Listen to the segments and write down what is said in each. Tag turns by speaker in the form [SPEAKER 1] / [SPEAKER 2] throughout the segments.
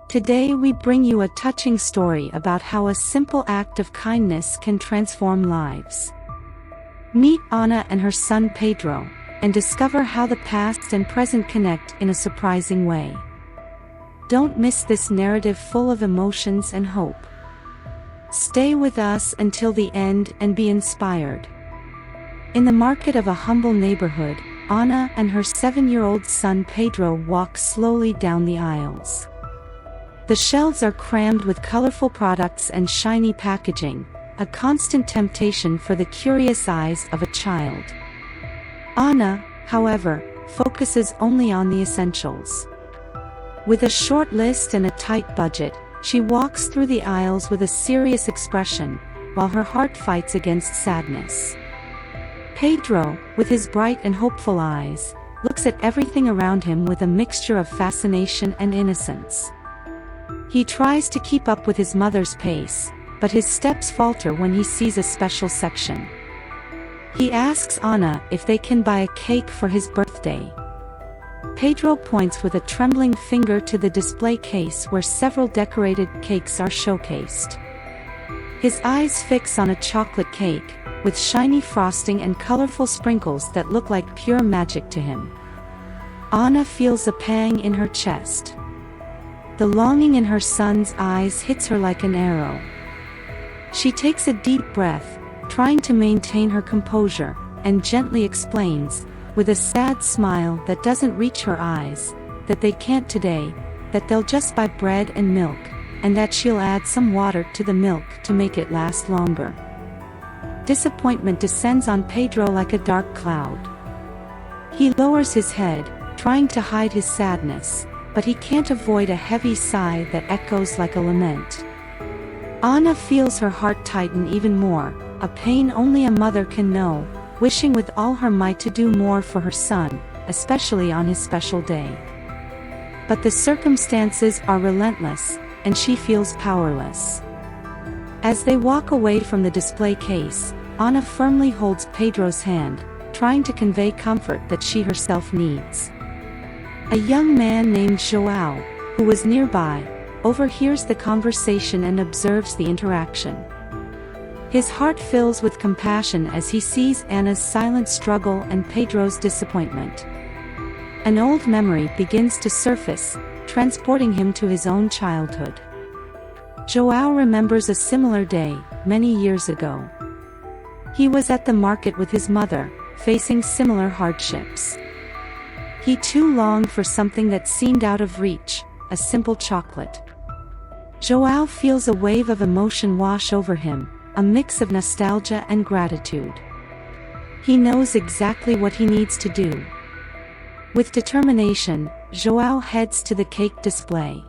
[SPEAKER 1] Today we bring you a touching story about how a simple act of kindness can transform lives. Meet Ana and her son Pedro, and discover how the past and present connect in a surprising way. Don't miss this narrative full of emotions and hope. Stay with us until the end and be inspired. In the market of a humble neighborhood, Ana and her 7-year-old son Pedro walk slowly down the aisles. The shelves are crammed with colorful products and shiny packaging, a constant temptation for the curious eyes of a child. Ana, however, focuses only on the essentials. With a short list and a tight budget, she walks through the aisles with a serious expression, while her heart fights against sadness. Pedro, with his bright and hopeful eyes, looks at everything around him with a mixture of fascination and innocence. He tries to keep up with his mother's pace, but his steps falter when he sees a special section. He asks Ana if they can buy a cake for his birthday. Pedro points with a trembling finger to the display case where several decorated cakes are showcased. His eyes fix on a chocolate cake, with shiny frosting and colorful sprinkles that look like pure magic to him. Ana feels a pang in her chest. The longing in her son's eyes hits her like an arrow. She takes a deep breath, trying to maintain her composure, and gently explains, with a sad smile that doesn't reach her eyes, that they can't today, that they'll just buy bread and milk, and that she'll add some water to the milk to make it last longer. Disappointment descends on Pedro like a dark cloud. He lowers his head, trying to hide his sadness, but he can't avoid a heavy sigh that echoes like a lament. Ana feels her heart tighten even more, a pain only a mother can know, wishing with all her might to do more for her son, especially on his special day. But the circumstances are relentless, and she feels powerless. As they walk away from the display case, Ana firmly holds Pedro's hand, trying to convey comfort that she herself needs. A young man named João, who was nearby, overhears the conversation and observes the interaction. His heart fills with compassion as he sees Ana's silent struggle and Pedro's disappointment. An old memory begins to surface, transporting him to his own childhood. João remembers a similar day, many years ago. He was at the market with his mother, facing similar hardships. He too longed for something that seemed out of reach, a simple chocolate. João feels a wave of emotion wash over him, a mix of nostalgia and gratitude. He knows exactly what he needs to do. With determination, João heads to the cake display.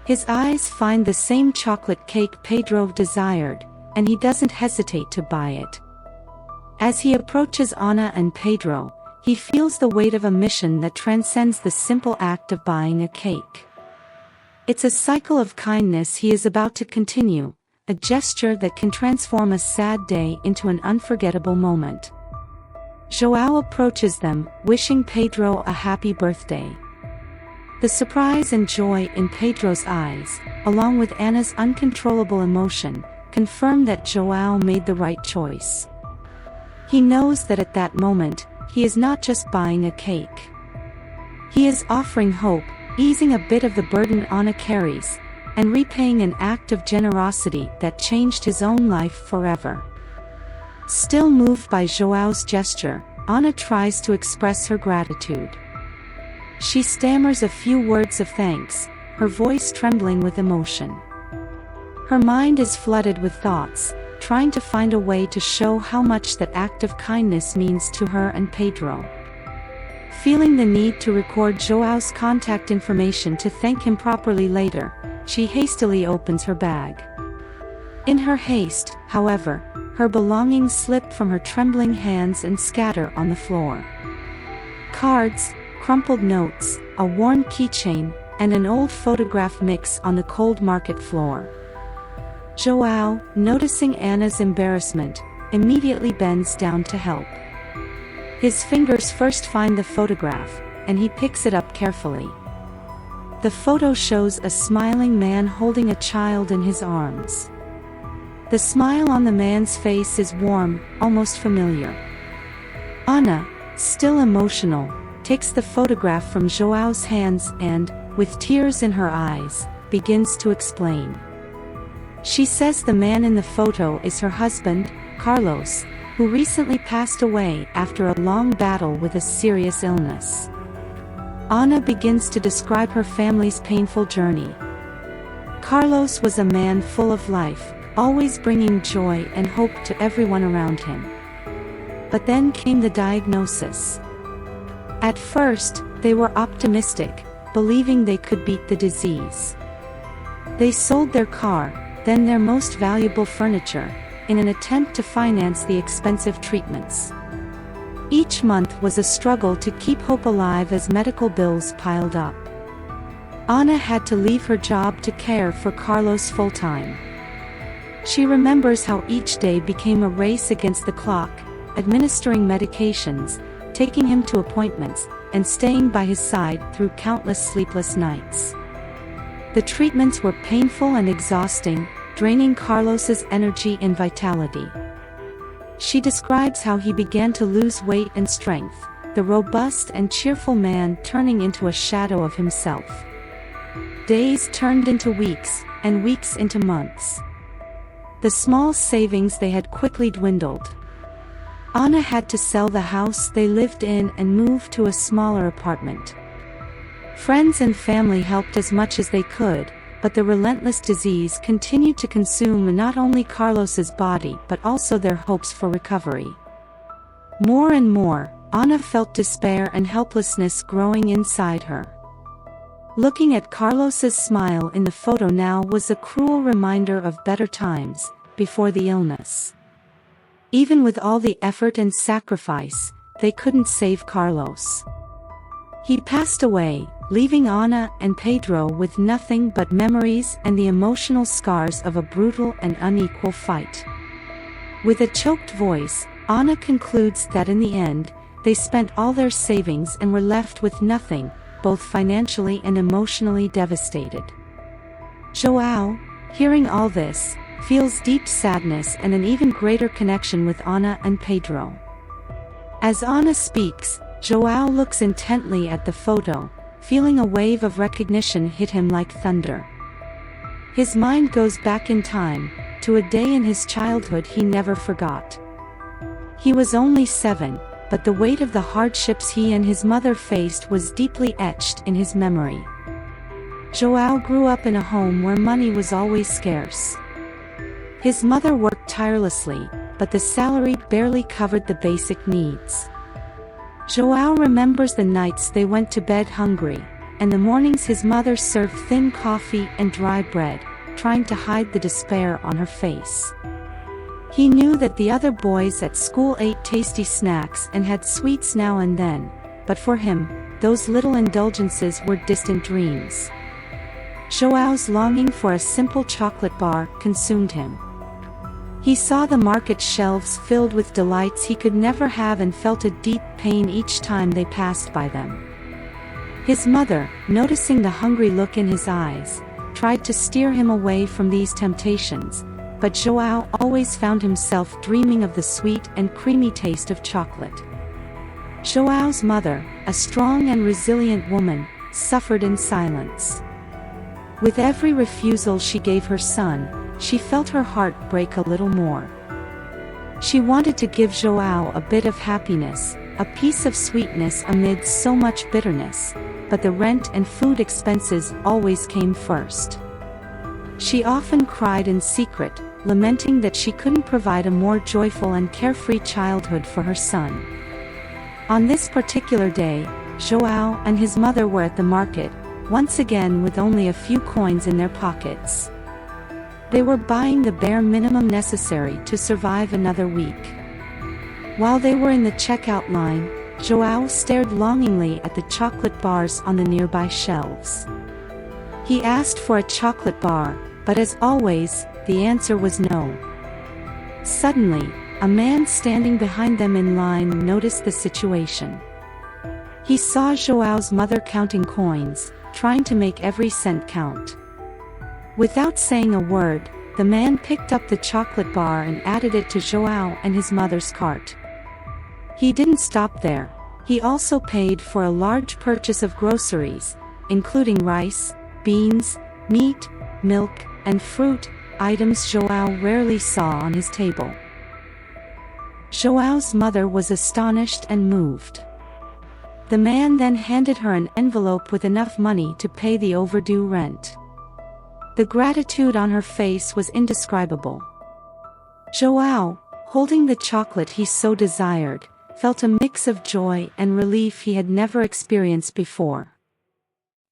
[SPEAKER 1] His eyes find the same chocolate cake Pedro desired, and he doesn't hesitate to buy it. As he approaches Ana and Pedro, he feels the weight of a mission that transcends the simple act of buying a cake. It's a cycle of kindness he is about to continue, a gesture that can transform a sad day into an unforgettable moment. João approaches them, wishing Pedro a happy birthday. The surprise and joy in Pedro's eyes, along with Ana's uncontrollable emotion, confirm that João made the right choice. He knows that at that moment, he is not just buying a cake. He is offering hope, easing a bit of the burden Ana carries, and repaying an act of generosity that changed his own life forever. Still moved by João's gesture, Ana tries to express her gratitude. She stammers a few words of thanks, her voice trembling with emotion. Her mind is flooded with thoughts, trying to find a way to show how much that act of kindness means to her and Pedro. Feeling the need to record João's contact information to thank him properly later, she hastily opens her bag. In her haste, however, her belongings slip from her trembling hands and scatter on the floor. Cards, crumpled notes, a worn keychain, and an old photograph mix on the cold market floor. João, noticing Ana's embarrassment, immediately bends down to help. His fingers first find the photograph, and he picks it up carefully. The photo shows a smiling man holding a child in his arms. The smile on the man's face is warm, almost familiar. Ana, still emotional, takes the photograph from Joao's hands and, with tears in her eyes, begins to explain. She says the man in the photo is her husband, Carlos, who recently passed away after a long battle with a serious illness. Ana begins to describe her family's painful journey. Carlos was a man full of life, always bringing joy and hope to everyone around him. But then came the diagnosis. At first, they were optimistic, believing they could beat the disease. They sold their car, then their most valuable furniture, in an attempt to finance the expensive treatments. Each month was a struggle to keep hope alive as medical bills piled up. Ana had to leave her job to care for Carlos full-time. She remembers how each day became a race against the clock, administering medications, taking him to appointments, and staying by his side through countless sleepless nights. The treatments were painful and exhausting, draining Carlos's energy and vitality. She describes how he began to lose weight and strength, the robust and cheerful man turning into a shadow of himself. Days turned into weeks, and weeks into months. The small savings they had quickly dwindled. Ana had to sell the house they lived in and move to a smaller apartment. Friends and family helped as much as they could, but the relentless disease continued to consume not only Carlos's body but also their hopes for recovery. More and more, Ana felt despair and helplessness growing inside her. Looking at Carlos's smile in the photo now was a cruel reminder of better times, before the illness. Even with all the effort and sacrifice, they couldn't save Carlos. He passed away, leaving Ana and Pedro with nothing but memories and the emotional scars of a brutal and unequal fight. With a choked voice, Ana concludes that in the end, they spent all their savings and were left with nothing, both financially and emotionally devastated. Joao, hearing all this, feels deep sadness and an even greater connection with Ana and Pedro. As Ana speaks, Joao looks intently at the photo, feeling a wave of recognition hit him like thunder. His mind goes back in time, to a day in his childhood he never forgot. He was only 7, but the weight of the hardships he and his mother faced was deeply etched in his memory. Joao grew up in a home where money was always scarce. His mother worked tirelessly, but the salary barely covered the basic needs. Joao remembers the nights they went to bed hungry, and the mornings his mother served thin coffee and dry bread, trying to hide the despair on her face. He knew that the other boys at school ate tasty snacks and had sweets now and then, but for him, those little indulgences were distant dreams. Joao's longing for a simple chocolate bar consumed him. He saw the market shelves filled with delights he could never have and felt a deep pain each time they passed by them. His mother, noticing the hungry look in his eyes, tried to steer him away from these temptations, but Joao always found himself dreaming of the sweet and creamy taste of chocolate. Joao's mother, a strong and resilient woman, suffered in silence. With every refusal she gave her son, she felt her heart break a little more. She wanted to give Joao a bit of happiness, a piece of sweetness amid so much bitterness, but the rent and food expenses always came first. She often cried in secret, lamenting that she couldn't provide a more joyful and carefree childhood for her son. On this particular day, Joao and his mother were at the market, once again with only a few coins in their pockets. They were buying the bare minimum necessary to survive another week. While they were in the checkout line, Joao stared longingly at the chocolate bars on the nearby shelves. He asked for a chocolate bar, but as always, the answer was no. Suddenly, a man standing behind them in line noticed the situation. He saw Joao's mother counting coins, trying to make every cent count. Without saying a word, the man picked up the chocolate bar and added it to João and his mother's cart. He didn't stop there. He also paid for a large purchase of groceries, including rice, beans, meat, milk, and fruit, items João rarely saw on his table. João's mother was astonished and moved. The man then handed her an envelope with enough money to pay the overdue rent. The gratitude on her face was indescribable. João, holding the chocolate he so desired, felt a mix of joy and relief he had never experienced before.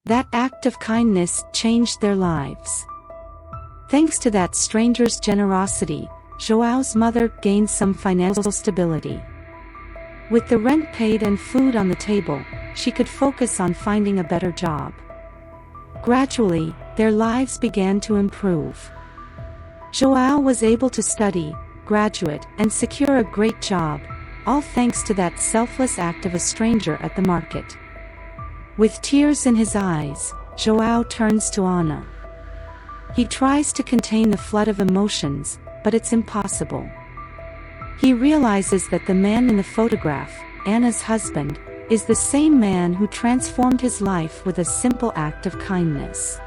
[SPEAKER 1] That act of kindness changed their lives. Thanks to that stranger's generosity, João's mother gained some financial stability. With the rent paid and food on the table, she could focus on finding a better job. Gradually, their lives began to improve. João was able to study, graduate, and secure a great job, all thanks to that selfless act of a stranger at the market. With tears in his eyes, João turns to Ana. He tries to contain the flood of emotions, but it's impossible. He realizes that the man in the photograph, Ana's husband, is the same man who transformed his life with a simple act of kindness.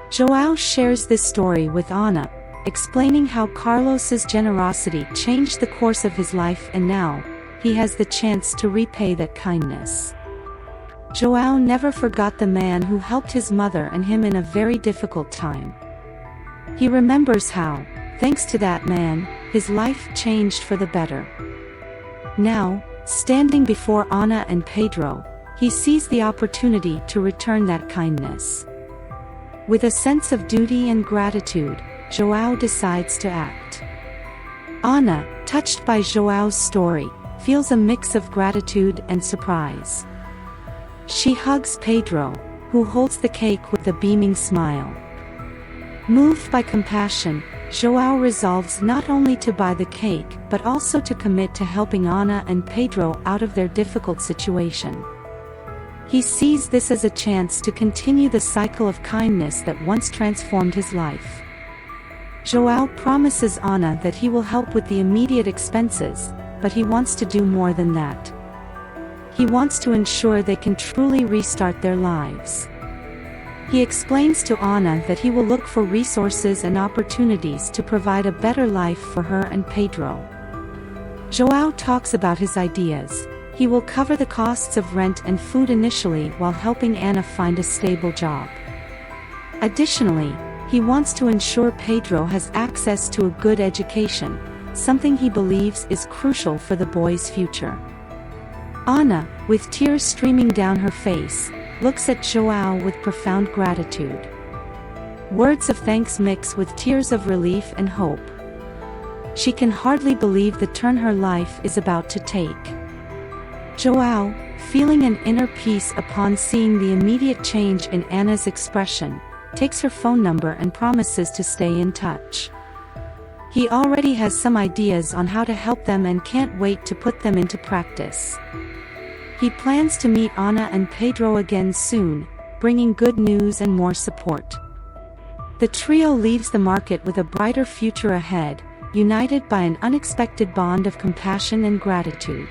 [SPEAKER 1] João shares this story with Ana, explaining how Carlos's generosity changed the course of his life, and now, he has the chance to repay that kindness. João never forgot the man who helped his mother and him in a very difficult time. He remembers how, thanks to that man, his life changed for the better. Now, standing before Ana and Pedro, he sees the opportunity to return that kindness. With a sense of duty and gratitude, João decides to act. Ana, touched by João's story, feels a mix of gratitude and surprise. She hugs Pedro, who holds the cake with a beaming smile. Moved by compassion, João resolves not only to buy the cake but also to commit to helping Ana and Pedro out of their difficult situation. He sees this as a chance to continue the cycle of kindness that once transformed his life. João promises Ana that he will help with the immediate expenses, but he wants to do more than that. He wants to ensure they can truly restart their lives. He explains to Ana that he will look for resources and opportunities to provide a better life for her and Pedro. João talks about his ideas. He will cover the costs of rent and food initially while helping Ana find a stable job. Additionally, he wants to ensure Pedro has access to a good education, something he believes is crucial for the boy's future. Ana, with tears streaming down her face, looks at João with profound gratitude. Words of thanks mix with tears of relief and hope. She can hardly believe the turn her life is about to take. João, feeling an inner peace upon seeing the immediate change in Ana's expression, takes her phone number and promises to stay in touch. He already has some ideas on how to help them and can't wait to put them into practice. He plans to meet Ana and Pedro again soon, bringing good news and more support. The trio leaves the market with a brighter future ahead, united by an unexpected bond of compassion and gratitude.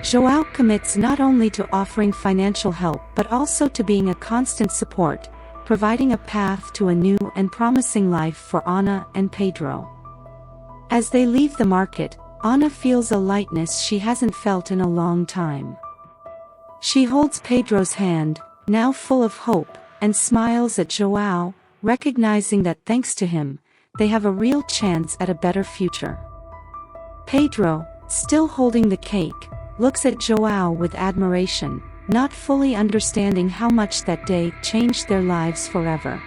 [SPEAKER 1] João commits not only to offering financial help but also to being a constant support, providing a path to a new and promising life for Ana and Pedro. As they leave the market, Ana feels a lightness she hasn't felt in a long time. She holds Pedro's hand, now full of hope, and smiles at João, recognizing that thanks to him, they have a real chance at a better future. Pedro, still holding the cake, looks at João with admiration, not fully understanding how much that day changed their lives forever.